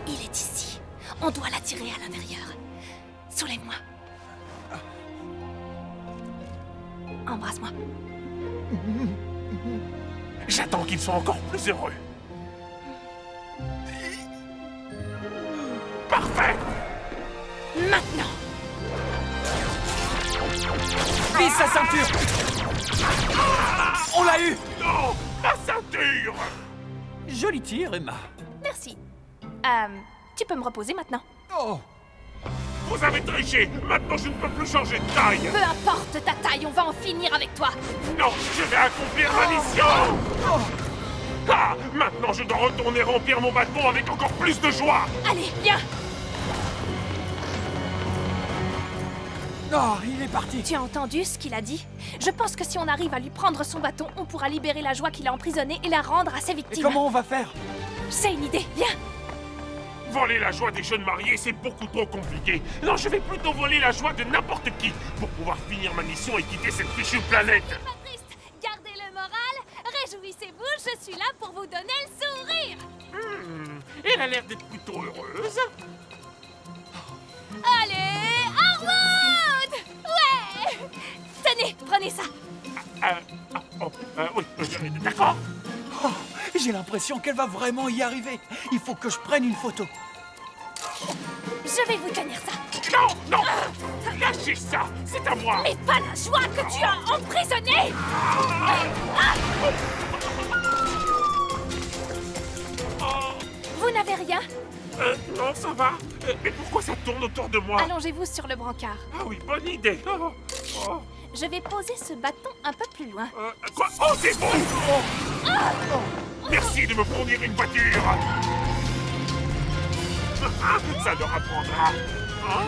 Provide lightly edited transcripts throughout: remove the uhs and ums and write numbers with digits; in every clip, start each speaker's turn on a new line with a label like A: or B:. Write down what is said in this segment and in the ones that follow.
A: Il est ici. On doit l'attirer à l'intérieur. Soulève-moi. Embrasse-moi.
B: J'attends qu'ils soient encore plus heureux. Parfait!
A: Maintenant!
C: Vise sa ceinture! On l'a eu!
B: Non! Ma ceinture!
C: Joli tir, Emma.
A: Merci. Tu peux me reposer maintenant.
C: Oh!
B: Vous avez triché! Maintenant, je ne peux plus changer de taille!
A: Peu importe ta taille, on va en finir avec toi.
B: Non! Je vais accomplir ma mission! Ah! Maintenant, je dois retourner remplir mon bâton avec encore plus de joie!
A: Allez, viens!
C: Oh, il est parti!
A: Tu as entendu ce qu'il a dit? Je pense que si on arrive à lui prendre son bâton, on pourra libérer la joie qu'il a emprisonnée et la rendre à ses
C: Et
A: victimes.
C: comment on va faire?
A: C'est une idée, viens!
B: Voler la joie des jeunes mariés, c'est beaucoup trop compliqué. Non, je vais plutôt voler la joie de n'importe qui pour pouvoir finir ma mission et quitter cette fichue planète.
A: Pas triste, gardez le moral, réjouissez-vous, je suis là pour vous donner le sourire.
B: Elle a l'air d'être plutôt heureuse.
A: Allez, Harwood! Ouais! Tenez, prenez ça.
B: Oui, d'accord.
C: Oh, j'ai l'impression qu'elle va vraiment y arriver. Il faut que je prenne une photo.
A: Je vais vous tenir ça.
B: Non, non! Lâchez ça, c'est à moi.
A: Mais pas la joie que tu as emprisonnée! Vous n'avez rien?
B: Non, ça va. Mais pourquoi ça tourne autour de moi?
A: Allongez-vous sur le brancard.
B: Ah oui, bonne idée.
A: Je vais poser ce bâton un peu plus loin.
B: Quoi? Oh, c'est bon! Merci de me fournir une voiture. Ça leur apprendra. Hein?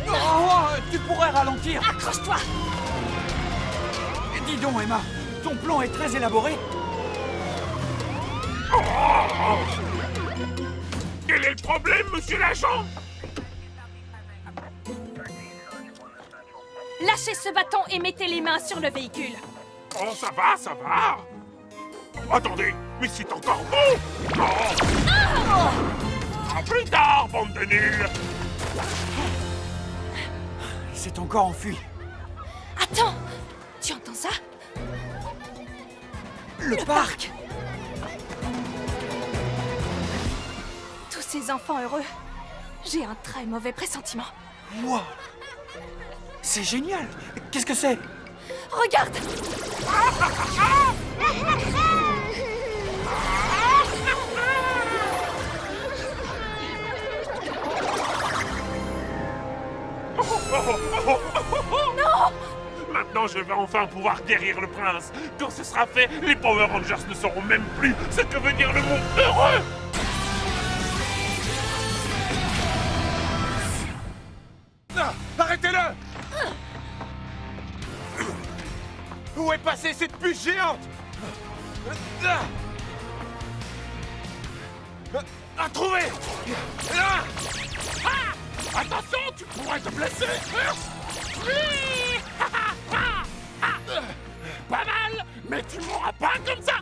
C: Oh, tu pourrais ralentir.
A: Accroche-toi!
C: Dis donc, Emma, ton plan est très élaboré.
B: Quel est le problème, monsieur l'agent?
A: Lâchez ce bâton et mettez les mains sur le véhicule.
B: Oh, ça va, ça va. Attendez, mais c'est encore beau. À plus tard, bande de nuls.
C: Il s'est encore enfui.
A: Attends! Tu entends ça?
C: Le parc.
A: Tous ces enfants heureux. J'ai un très mauvais pressentiment.
C: Wow. C'est génial. Qu'est-ce que c'est?
A: Regarde! Non!
B: Maintenant, je vais enfin pouvoir guérir le prince. Quand ce sera fait, les Power Rangers ne sauront même plus ce que veut dire le mot heureux.
D: Arrêtez-le! Où est passée cette puce géante? À trouver! Là!
B: Attention, tu pourrais te blesser. Pas mal, mais tu mourras pas comme ça.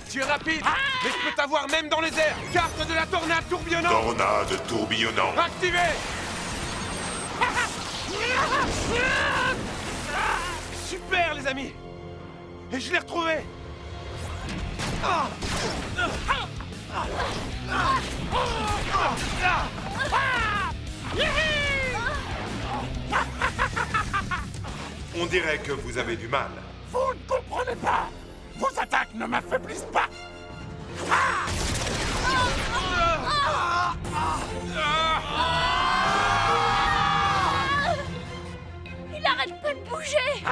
D: Tu es rapide, mais je peux t'avoir même dans les airs! Carte de la tornade tourbillonnante!
B: Tornade tourbillonnant.
D: Activé! Super, les amis! Et je l'ai retrouvé!
E: On dirait que vous avez du mal.
B: Vous ne comprenez pas. Vos attaques ne m'affaiblissent pas.
A: Il arrête pas de bouger!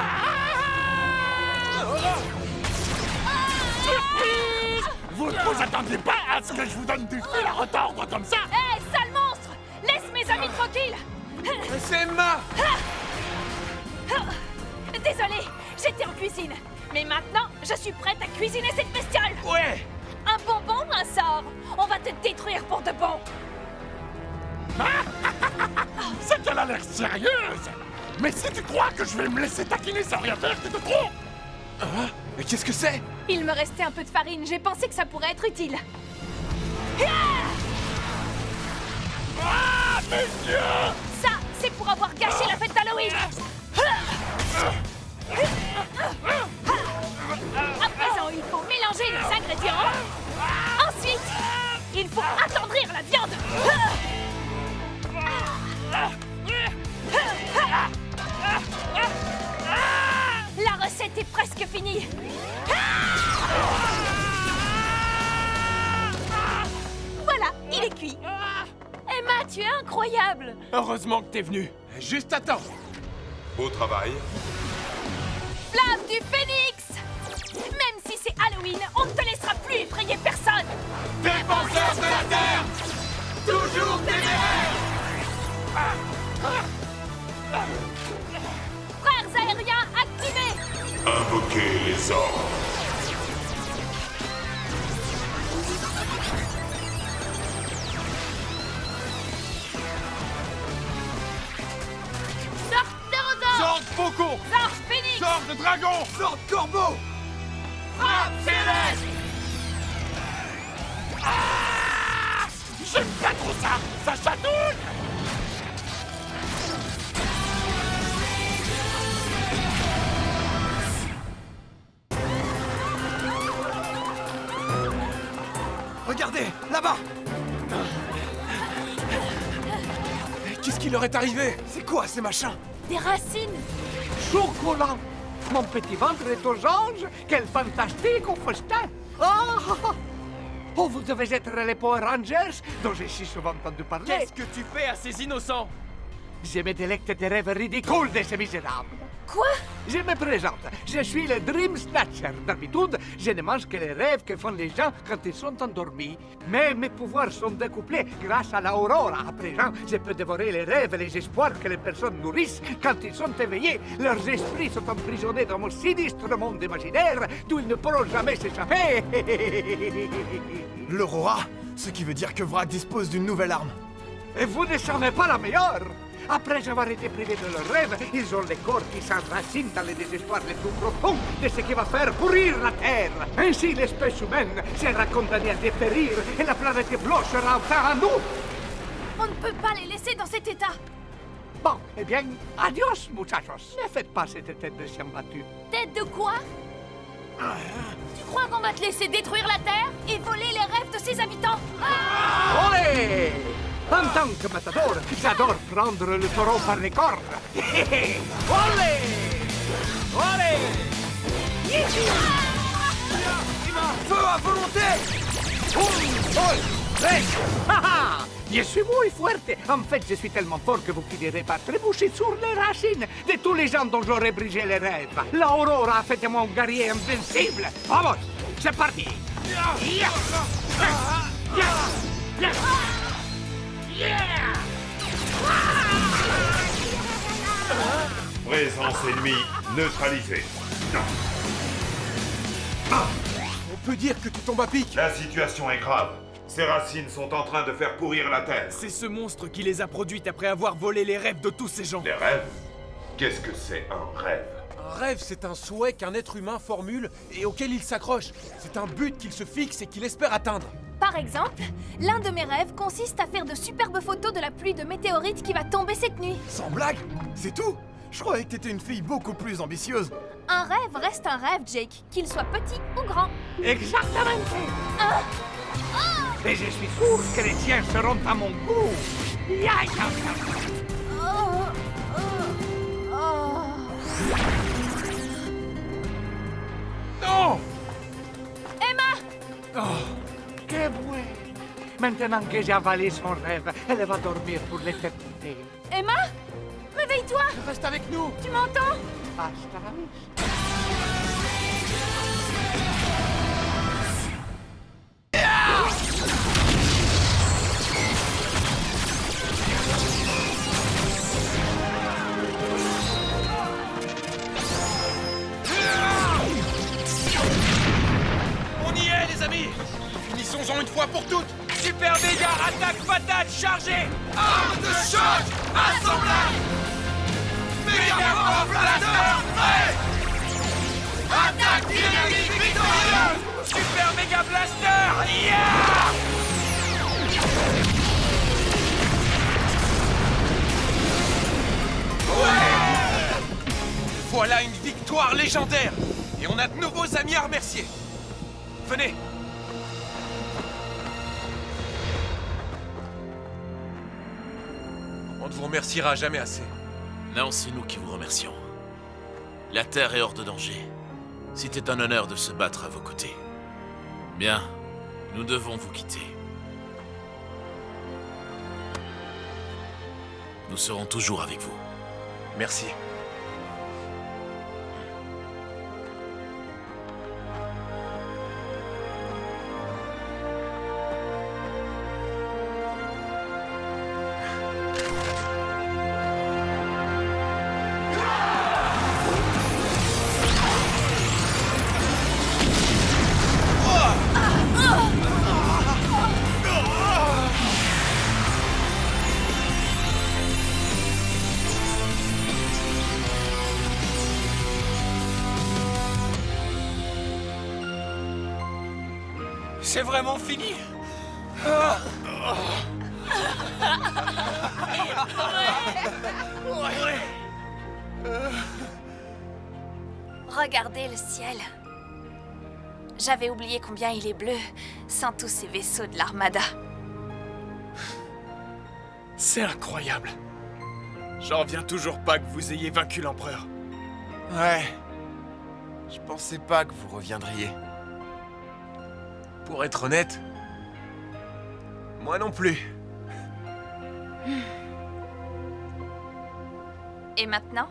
B: Vous ne vous attendiez pas à ce que je vous donne du fil à retordre comme ça.
A: Hé, sale monstre! Laisse mes amis tranquilles!
D: C'est Emma!
A: Désolée, j'étais en cuisine. Mais maintenant, je suis prête à cuisiner cette bestiole!
D: Ouais!
A: Un bonbon ou un sort? On va te détruire pour de bon!
B: C'est qu'elle a l'air sérieuse. Mais si tu crois que je vais me laisser taquiner sans rien faire, tu te trompes.
D: Mais qu'est-ce que c'est?
A: Il me restait un peu de farine, j'ai pensé que ça pourrait être utile. Ça, c'est pour avoir gâché la fête d'Halloween. À présent, il faut mélanger les ingrédients. Ensuite, il faut attendrir la viande. La recette est presque finie. Voilà, il est cuit. Emma, tu es incroyable.
D: Heureusement que t'es venu. Juste attends.
E: Beau travail.
A: Flamme du phénix. Même si c'est Halloween, on ne te laissera plus effrayer personne.
D: Défenseur de la Terre! Toujours téméraire!
A: Frères aériens activés.
E: Invoquez les ordres.
A: Sorte Pterodon.
D: Sors de faucon!
A: Sort phénix.
D: Sors de dragon!
C: Sors de corbeau!
D: Frappe céleste!
B: J'aime pas trop ça. Ça chatouille.
C: Regardez, là-bas!
D: Qu'est-ce qui leur est arrivé?
C: C'est quoi ces machins?
A: Des racines.
F: Chocolat! Mon petit ventre est aux anges! Quel fantastique festin! Oh, vous devez être les Power Rangers dont j'ai si souvent entendu parler.
D: Qu'est-ce que tu fais à ces innocents?
F: Je me délecte des rêves ridicules de ces misérables.
A: Quoi?
F: Je me présente. Je suis le Dream Snatcher. D'habitude, je ne mange que les rêves que font les gens quand ils sont endormis. Mais mes pouvoirs sont décuplés grâce à l'Aurora. À présent, je peux dévorer les rêves et les espoirs que les personnes nourrissent quand ils sont éveillés. Leurs esprits sont emprisonnés dans mon sinistre monde imaginaire d'où ils ne pourront jamais s'échapper.
C: L'Aurora? Ce qui veut dire que Vrak dispose d'une nouvelle arme.
F: Et vous ne savez pas la meilleure! Après avoir été privés de leurs rêves, ils ont les corps qui s'enracinent dans les désespoirs les plus profonds de ce qui va faire pourrir la Terre. Ainsi, l'espèce humaine sera condamnée à dépérir et la planète bleue sera enfin à nous.
A: On ne peut pas les laisser dans cet état.
F: Bon, eh bien, adios, muchachos. Ne faites pas cette tête de chien battu.
A: Tête de quoi? Tu crois qu'on va te laisser détruire la Terre et voler les rêves de ses habitants?
F: Olé! En tant que matador, j'adore prendre le taureau par les cornes. Olé! Olé!
C: Feu à volonté!
F: Je suis muy fuerte. En fait, je suis tellement fort que vous finirez par trébucher sur les racines de tous les gens dont j'aurais brisé les rêves. L'Aurora a fait de moi un guerrier invincible. Vamos, c'est parti.
E: Présence ennemie neutralisée.
D: On peut dire que tu tombes à pic.
E: La situation est grave. Ces racines sont en train de faire pourrir la Terre.
D: C'est ce monstre qui les a produites après avoir volé les rêves de tous ces gens.
E: Les rêves? Qu'est-ce que c'est un rêve?
D: Un rêve, c'est un souhait qu'un être humain formule et auquel il s'accroche. C'est un but qu'il se fixe et qu'il espère atteindre.
A: Par exemple, l'un de mes rêves consiste à faire de superbes photos de la pluie de météorites qui va tomber cette nuit.
C: Sans blague? C'est tout? Je croyais que t'étais une fille beaucoup plus ambitieuse.
A: Un rêve reste un rêve, Jake, qu'il soit petit ou grand.
F: Exactement.
A: Hein?
F: Et je suis sûr que les tiens seront à mon goût.
D: Non!
A: Emma!
F: Que bouet. Maintenant que j'ai avalé son rêve, elle va dormir pour l'éternité.
A: Emma? Réveille-toi!
D: Reste avec nous!
A: Tu m'entends?
F: Hasta la vista.
D: On y est, les amis! Finissons-en une fois pour toutes! Super méga attaque patate chargée! Arme de choc! Assemblage! Méga force plateur prêt! Attaque Voilà une victoire légendaire! Et on a de nouveaux amis à remercier! Venez! On ne vous remerciera jamais assez.
G: Non, c'est nous qui vous remercions. La Terre est hors de danger. C'était un honneur de se battre à vos côtés. Bien, nous devons vous quitter. Nous serons toujours avec vous.
D: Merci.
C: C'est vraiment fini?
A: Regardez le ciel. J'avais oublié combien il est bleu, sans tous ces vaisseaux de l'Armada.
H: C'est incroyable. J'en reviens toujours pas que vous ayez vaincu l'empereur.
I: Ouais. Je pensais pas que vous reviendriez.
D: Pour être honnête, moi non plus.
A: Et maintenant?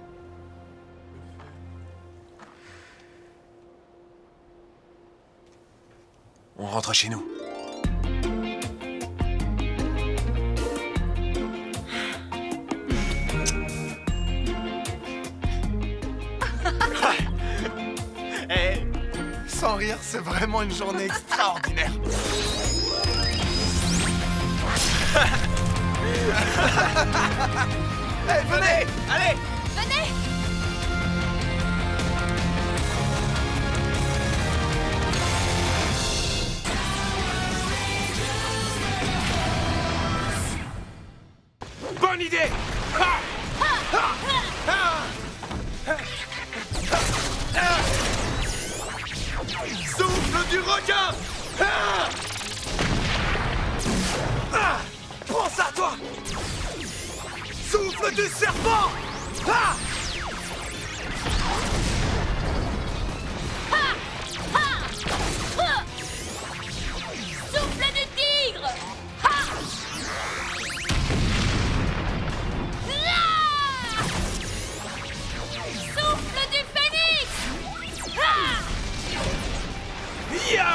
D: On rentre chez nous.
I: Eh, sans rire, c'est vraiment une journée extraordinaire.
D: Hey, venez! Allez!
A: Venez!
B: Bonne idée!
D: Souffle du requin! Prends ça, toi! Souffle du serpent!
A: Souffle du tigre! Souffle du phénix!
B: Ya!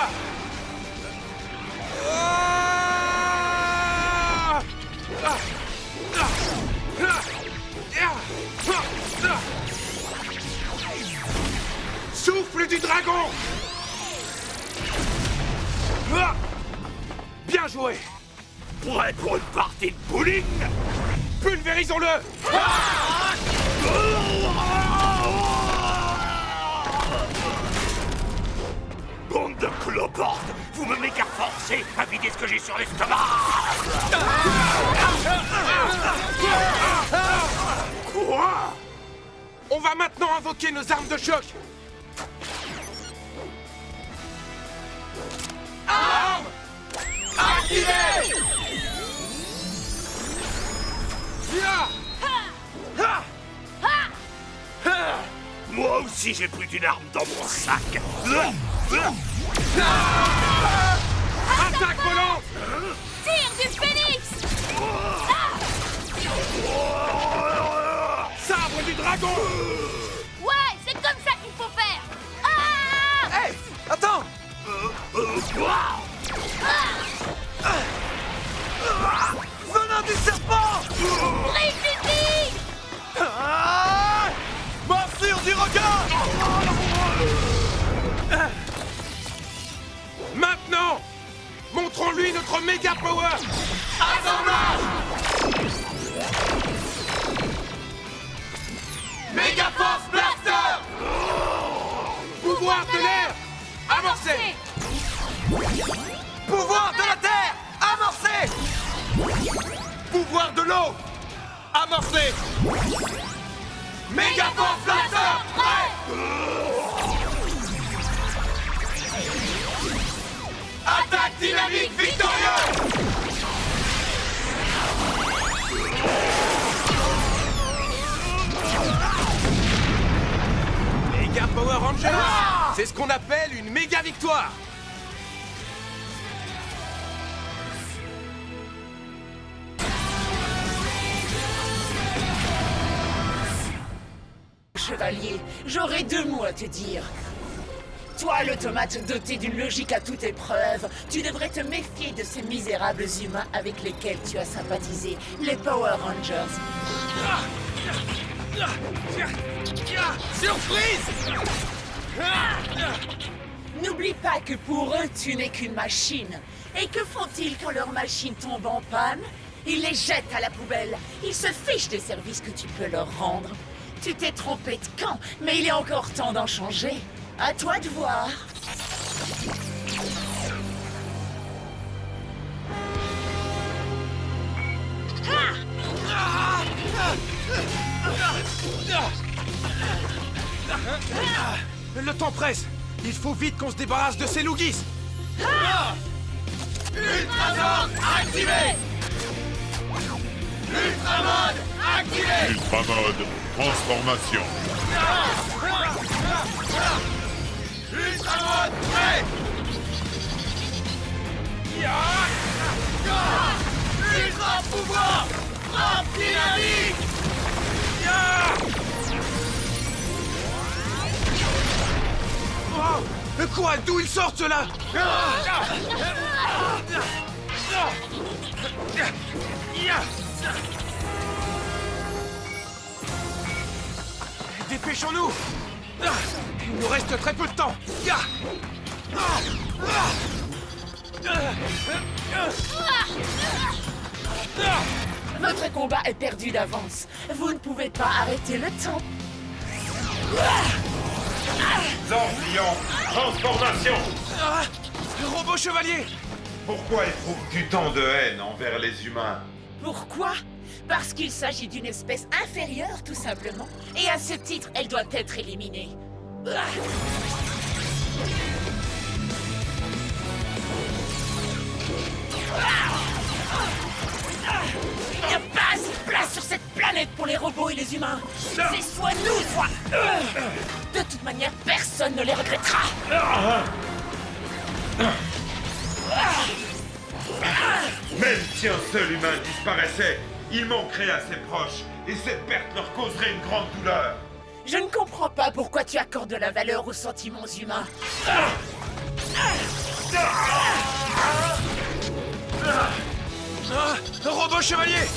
B: Souffle du dragon! Bien joué! Prêt pour une partie de bowling? Pulvérisons-le! Bande de cloportes! Vous me méga forcez à vider ce que j'ai sur l'estomac! Quoi?
D: On va maintenant invoquer nos armes de choc! Armes activées!
B: Moi aussi j'ai plus d'une arme dans mon sac!
D: Attaque volante!
A: Tire du phénix!
B: Sabre du dragon!
A: Ouais, c'est comme ça qu'il faut faire! Ah!
I: Hey, attends! Venin du serpent!
A: Trifidi!
I: Ah! Morsure du requin!
D: Maintenant! Montrons-lui notre méga power! Méga Force Blaster! Pouvoir de l'air! Amorcé!
I: Pouvoir de la terre! Amorcé!
D: Pouvoir de l'eau! Amorcé! Mégaforce Blaster, prêt! Attaque dynamique victorieuse! Méga Power Rangers! C'est ce qu'on appelle une méga victoire!
J: Chevalier, j'aurais 2 mots à te dire. Toi, l'automate doté d'une logique à toute épreuve, tu devrais te méfier de ces misérables humains avec lesquels tu as sympathisé, les Power Rangers.
D: Surprise!
J: N'oublie pas que pour eux, tu n'es qu'une machine. Et que font-ils quand leur machine tombe en panne? Ils les jettent à la poubelle. Ils se fichent des services que tu peux leur rendre. Tu t'es trompé de camp, mais il est encore temps d'en changer. À toi de voir.
D: Le temps presse. Il faut vite qu'on se débarrasse de ces Lugis. Ultramode activé! Ultramode activé!
E: Ultramode, transformation.
D: Ultramode prêt! Ultra pouvoir! Frappe dynamique! Oh, quoi? D'où ils sortent ceux-là? Dépêchons-nous! Il nous reste très peu de temps!
J: Votre combat est perdu d'avance. Vous ne pouvez pas arrêter le temps.
E: Zordion, transformation.
D: Robot chevalier!
E: Pourquoi éprouves-tu tant de haine envers les humains?
J: Pourquoi? Parce qu'il s'agit d'une espèce inférieure, tout simplement. Et à ce titre, elle doit être éliminée. Il n'y a pas assez de place sur cette planète pour les robots et les humains. C'est soit nous, soit eux. De toute manière, personne ne les regrettera.
E: Même si un seul humain disparaissait, il manquerait à ses proches, et cette perte leur causerait une grande douleur.
J: Je ne comprends pas pourquoi tu accordes de la valeur aux sentiments humains.
D: Robot chevalier!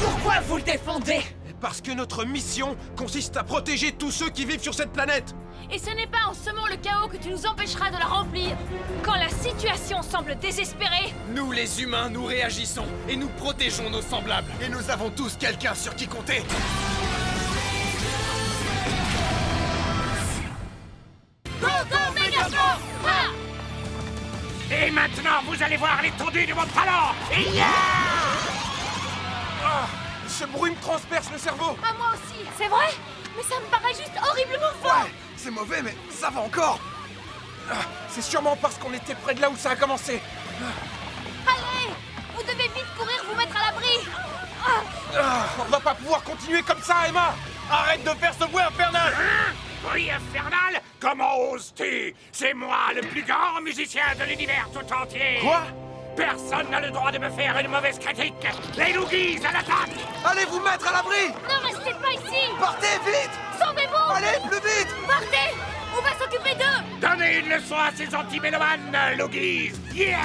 J: Pourquoi vous le défendez?
D: Parce que notre mission consiste à protéger tous ceux qui vivent sur cette planète.
A: Et ce n'est pas en semant le chaos que tu nous empêcheras de la remplir. Quand la situation semble désespérée,
H: Nous, les humains, nous réagissons et nous protégeons nos semblables.
I: Et nous avons tous quelqu'un sur qui compter.
D: Et maintenant, vous allez voir l'étendue de mon talent! Ce bruit me transperce le cerveau!
A: à moi aussi, c'est vrai? Mais ça me paraît juste horriblement fort.
I: Ouais, c'est mauvais, mais ça va encore.
D: C'est sûrement parce qu'on était près de là où ça a commencé.
A: Allez, vous devez vite courir vous mettre à l'abri.
D: On va pas pouvoir continuer comme ça, Emma! Arrête de faire ce bruit infernal!
B: Bruit infernal? Comment oses-tu? C'est moi, le plus grand musicien de l'univers tout entier!
D: Quoi?
B: Personne n'a le droit de me faire une mauvaise critique! Les Lugis à l'attaque!
I: Allez vous mettre à l'abri.
A: Ne restez pas ici.
I: Partez vite.
A: Sauvez-vous.
I: Allez, plus vite.
A: Partez. On va s'occuper d'eux.
B: Donnez une leçon à ces anti-mélomanes, Lugis! Yeah!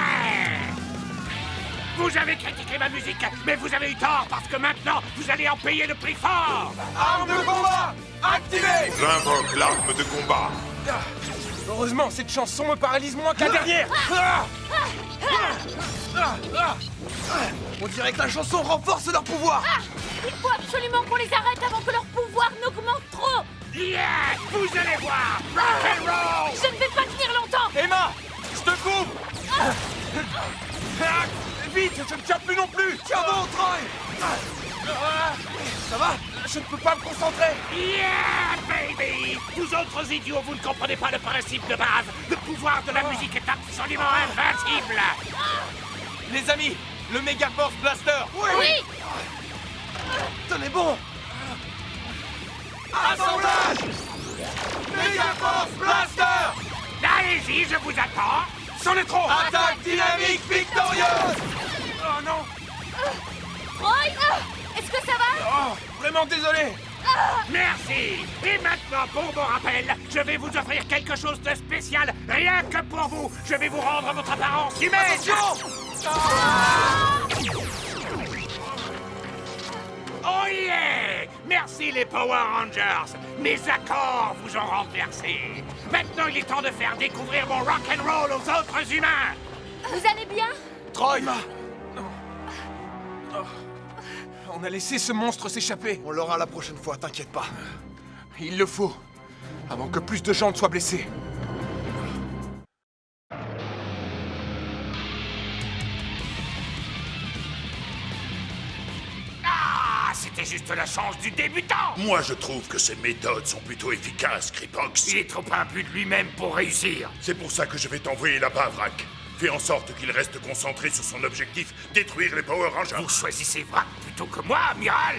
B: Vous avez critiqué ma musique, mais vous avez eu tort parce que maintenant, vous allez en payer le prix fort!
D: Arme de combat! Activée!
E: J'invoque l'arme de combat.
D: Heureusement, cette chanson me paralyse moins que la dernière!
I: On dirait que la chanson renforce leur pouvoir.
A: Il faut absolument qu'on les arrête avant que leur pouvoir n'augmente trop.
B: Yeah! Vous allez voir! Rock and roll!
A: Je ne vais pas tenir longtemps.
D: Emma! Je te coupe! vite, je ne tiens plus non plus.
C: Tiens bon, Troy!
D: Ça va? Je ne peux pas me concentrer.
B: Yeah, baby! Vous autres idiots, vous ne comprenez pas le principe de base. Le pouvoir de la musique est absolument invincible.
D: Les amis, le Mega Force Blaster.
A: Oui!
D: Tenez bon. Assemblage! Mega Force Blaster!
B: Allez-y, je vous attends.
D: C'en est trop! Attaque dynamique victorieuse! Oh non!
A: Troy! Est-ce que ça va?
D: Oh, vraiment désolé!
B: Merci. Et maintenant, pour mon rappel, je vais vous offrir quelque chose de spécial, rien que pour vous. Je vais vous rendre votre apparence humaine. Oh yeah! Merci les Power Rangers. Mes accords vous ont renversé. Maintenant, il est temps de faire découvrir mon rock'n'roll aux autres humains.
A: Vous allez bien?
D: Troy! On a laissé ce monstre s'échapper.
I: On l'aura la prochaine fois, t'inquiète pas.
D: Il le faut, avant que plus de gens ne soient blessés.
B: Ah, c'était juste la chance du débutant.
K: Moi, je trouve que ces méthodes sont plutôt efficaces, Kripox.
B: Il est trop imbu de lui-même pour réussir.
K: C'est pour ça que je vais t'envoyer là-bas, Vrak. Fais en sorte qu'il reste concentré sur son objectif, détruire les Power Rangers.
B: Vous choisissez Vrak plutôt que moi, amiral.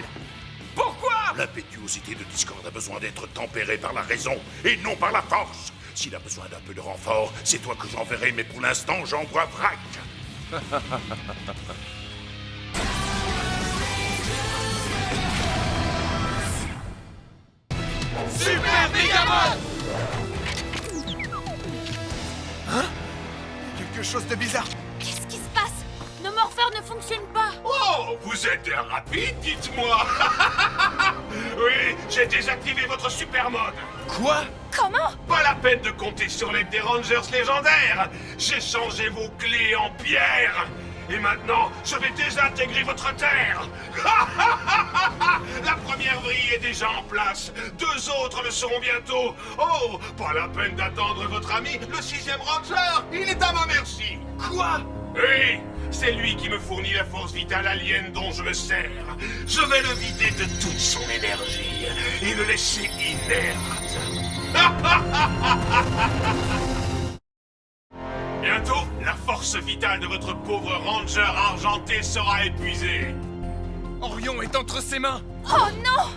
B: Pourquoi?
K: L'impétuosité de Discord a besoin d'être tempérée par la raison et non par la force. S'il a besoin d'un peu de renfort, c'est toi que j'enverrai, mais pour l'instant, j'envoie Vrak.
D: Super Megamon! Hein? Quelque chose de bizarre.
A: Qu'est-ce qui se passe? Nos morpheurs ne fonctionnent pas.
B: Oh, vous êtes rapide, dites-moi. Oui, j'ai désactivé votre super mode.
D: Quoi?
A: Comment?
B: Pas la peine de compter sur l'aide des Rangers légendaires. J'ai changé vos clés en pierre. Et maintenant, je vais désintégrer votre terre. La première vrille est déjà en place. 2 autres le seront bientôt. Oh, pas la peine d'attendre votre ami, le 6e Ranger. Il est à ma merci.
D: Quoi?
B: Oui, c'est lui qui me fournit la force vitale alien dont je me sers. Je vais le vider de toute son énergie et le laisser inerte. Bientôt, la force vitale de votre pauvre Ranger argenté sera épuisée.
D: Orion est entre ses mains.
A: Oh non!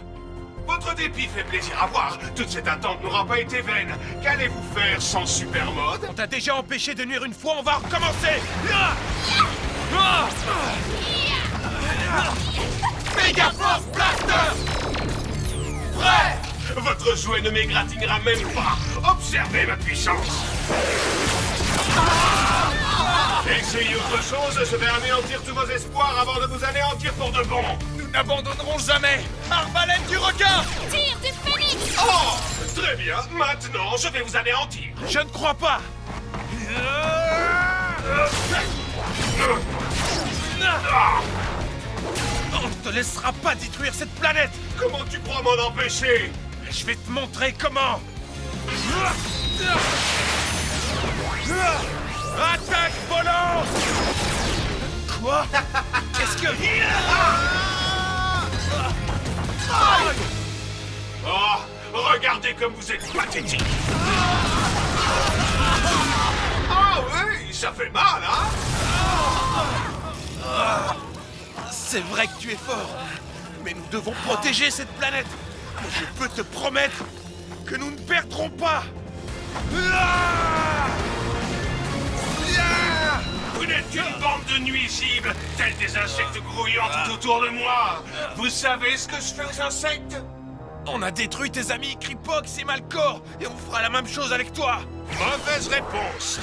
B: Votre dépit fait plaisir à voir. Toute cette attente n'aura pas été vaine. Qu'allez-vous faire sans super mode?
D: On t'a déjà empêché de nuire une fois, on va recommencer. Mega Force Blaster!
B: Prêt! Votre jouet ne m'égratignera même pas. Observez ma puissance. Essayez autre chose, je vais anéantir tous vos espoirs avant de vous anéantir pour de bon.
D: Nous n'abandonnerons jamais. Arbalète du requin!
A: Tire du phénix!
B: Oh! Très bien, maintenant je vais vous anéantir.
D: Je ne crois pas. On ne te laissera pas détruire cette planète.
B: Comment tu crois m'en empêcher?
D: Je vais te montrer comment. Attaque volante! Quoi? Qu'est-ce que...
B: Oh, regardez comme vous êtes pathétique. Ah oui, ça fait mal, hein?
D: C'est vrai que tu es fort, mais nous devons protéger cette planète. Je peux te promettre que nous ne perdrons pas.
B: Vous n'êtes qu'une bande de nuisibles, tels des insectes grouillants tout autour de moi. Vous savez ce que je fais aux insectes?
D: On a détruit tes amis Kripox et Malcor, et on fera la même chose avec toi.
B: Mauvaise réponse.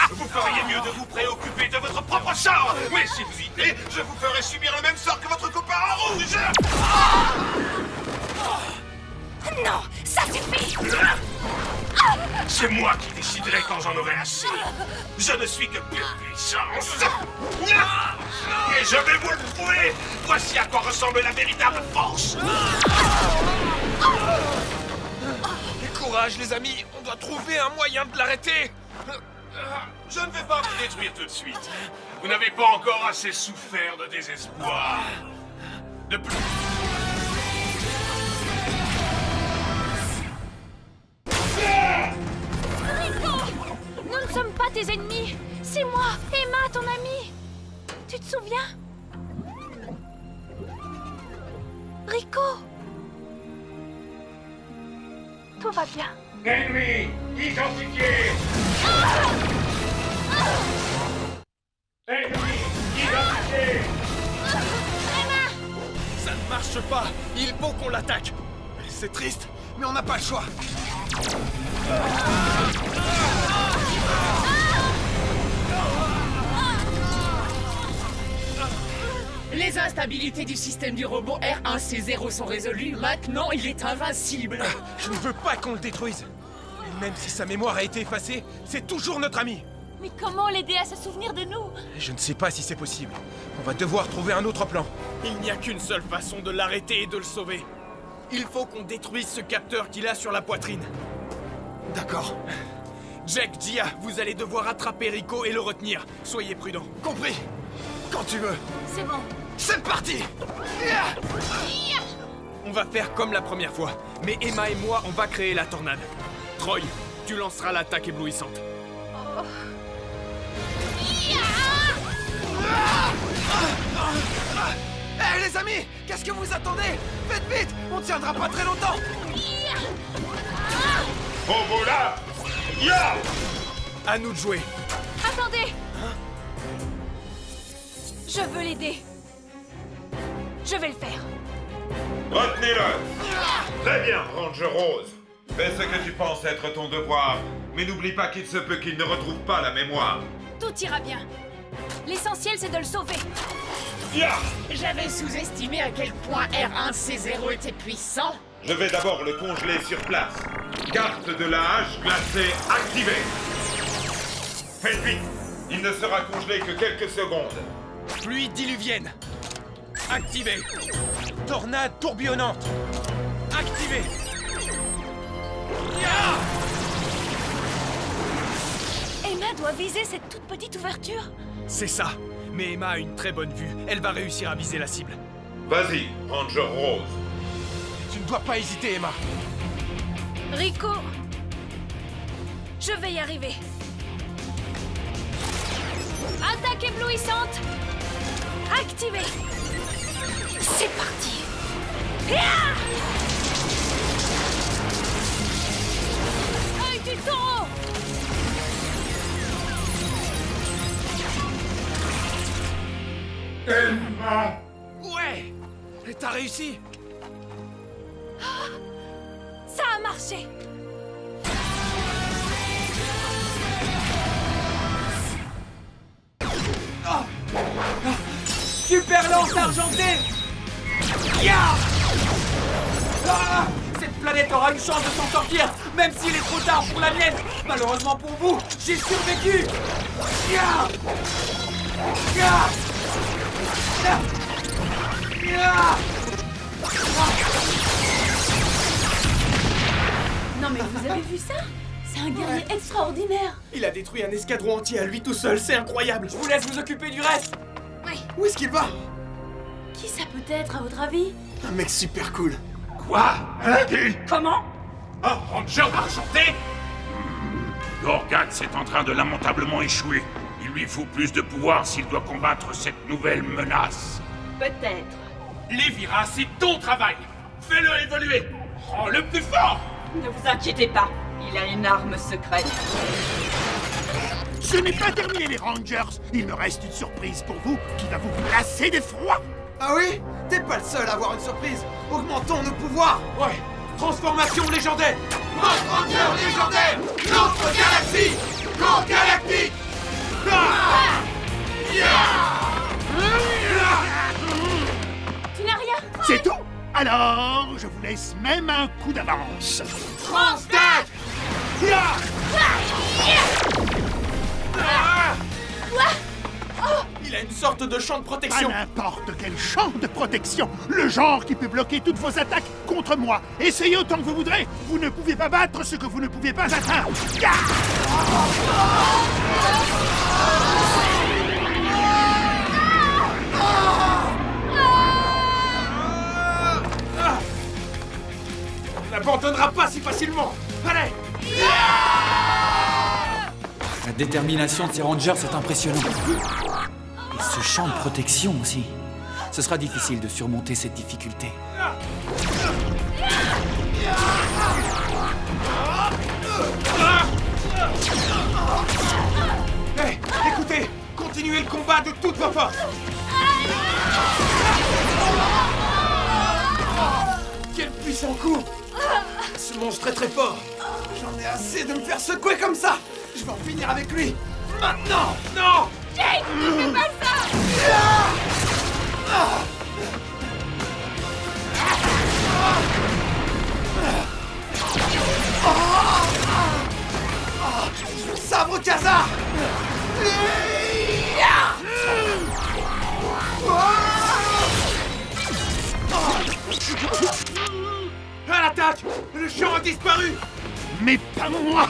B: Vous feriez mieux de vous préoccuper de votre propre sort. Mais si vous y tenez, je vous ferai subir le même sort que votre copain en rouge.
A: Non, ça suffit!
B: C'est moi qui déciderai quand j'en aurai assez. Je ne suis que pure puissance. Et je vais vous le prouver. Voici à quoi ressemble la véritable force.
D: Courage les amis, on doit trouver un moyen de l'arrêter.
B: Je ne vais pas vous détruire tout de suite. Vous n'avez pas encore assez souffert de désespoir. De plus...
A: Rico! Nous ne sommes pas tes ennemis. C'est moi, Emma, ton amie. Tu te souviens? Rico! Tout va bien.
B: Ennemi identifié. Ennemi identifié.
H: Ça ne marche pas. Il faut qu'on l'attaque.
I: C'est triste, mais on n'a pas le choix.
J: Les instabilités du système du robot R1C0 sont résolues. Maintenant, il est invincible.
D: Je ne veux pas qu'on le détruise. Et même si sa mémoire a été effacée, c'est toujours notre ami.
A: Mais comment l'aider à se souvenir de nous?
D: Je ne sais pas si c'est possible. On va devoir trouver un autre plan.
H: Il n'y a qu'une seule façon de l'arrêter et de le sauver. Il faut qu'on détruise ce capteur qu'il a sur la poitrine.
I: D'accord.
H: Jack, Gia, vous allez devoir attraper Rico et le retenir. Soyez prudents.
I: Compris. Quand tu veux.
A: C'est bon.
I: C'est parti.
H: On va faire comme la première fois. Mais Emma et moi, on va créer la tornade. Troy, tu lanceras l'attaque éblouissante.
I: Hé les amis, qu'est-ce que vous attendez? Faites vite, on tiendra pas très longtemps.
E: Bon là. Ya.
H: À nous de jouer.
A: Attendez! Je veux l'aider. Je vais le faire.
E: Retenez-le. Très bien, Ranger Rose. Fais ce que tu penses être ton devoir, mais n'oublie pas qu'il se peut qu'il ne retrouve pas la mémoire.
A: Tout ira bien. L'essentiel, c'est de le sauver.
E: Ya.
J: J'avais sous-estimé à quel point R1C0 était puissant.
E: Je vais d'abord le congeler sur place. Carte de la hache glacée activée. Faites vite. Il ne sera congelé que quelques secondes.
H: Pluie diluvienne. Activé.
D: Tornade tourbillonnante.
H: Activé.
A: Emma doit viser cette toute petite ouverture.
H: C'est ça. Mais Emma a une très bonne vue. Elle va réussir à viser la cible.
E: Vas-y, Ranger Rose.
D: Tu ne dois pas hésiter, Emma.
A: Rico, je vais y arriver. Attaque éblouissante. Activée. C'est parti. Œil du taureau.
D: Ouais. Et t'as réussi.
A: Ça a marché.
C: Super lance argentée. Ya. Ah, cette planète aura une chance de s'en sortir, même s'il est trop tard pour la mienne. Malheureusement pour vous, j'ai survécu. Ya. Ya. Ya. Ya.
A: Non mais vous avez vu ça? C'est un guerrier extraordinaire.
H: Il a détruit un escadron entier à lui tout seul. C'est incroyable.
C: Je vous laisse vous occuper du reste.
A: Oui.
I: Où est-ce qu'il va?
A: Qui ça peut être à votre avis?
I: Un mec super cool.
B: Quoi?
A: Comment?
B: Un Ranger argenté? Gorgat est en train de lamentablement échouer. Il lui faut plus de pouvoir s'il doit combattre cette nouvelle menace.
J: Peut-être.
B: Lévira, c'est ton travail. Fais-le évoluer. Rends-le plus fort.
J: Ne vous inquiétez pas, il a une arme secrète.
K: Ce n'est pas terminé les Rangers. Il me reste une surprise pour vous qui va vous glacer d'effroi.
I: Ah oui? T'es pas le seul à avoir une surprise. Augmentons nos pouvoirs.
C: Ouais. Transformation légendaire.
I: Ranger légendaire. L'autre galaxie. Corps galactique.
A: Tu n'as rien?
K: C'est tout. Alors, je vous laisse même un coup d'avance.
I: Transtat.
A: Quoi?
I: Il
H: Il a une sorte de champ de protection.
L: Pas n'importe quel champ de protection. Le genre qui peut bloquer toutes vos attaques contre moi. Essayez autant que vous voudrez. Vous ne pouvez pas battre ce que vous ne pouvez pas atteindre.
H: On n'abandonnera pas si facilement. Allez!
C: La détermination de ces rangers est impressionnante. Et ce champ de protection aussi. Ce sera difficile de surmonter cette difficulté.
H: Hey, écoutez, continuez le combat de toutes vos forces. Quel puissant coup! Ce monstre est très fort. J'en ai assez de me faire secouer comme ça. Je vais en finir avec lui. Maintenant! Non!
A: Jake, ne fais pas ça!
H: Sabre Khazar! À l'attaque! Le champ a disparu!
L: Mais pas moi.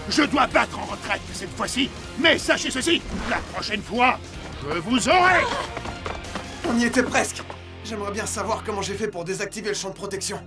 L: Je dois battre en retraite cette fois-ci. Mais sachez ceci, la prochaine fois, je vous aurai.
H: On y était presque. J'aimerais bien savoir comment j'ai fait pour désactiver le champ de protection.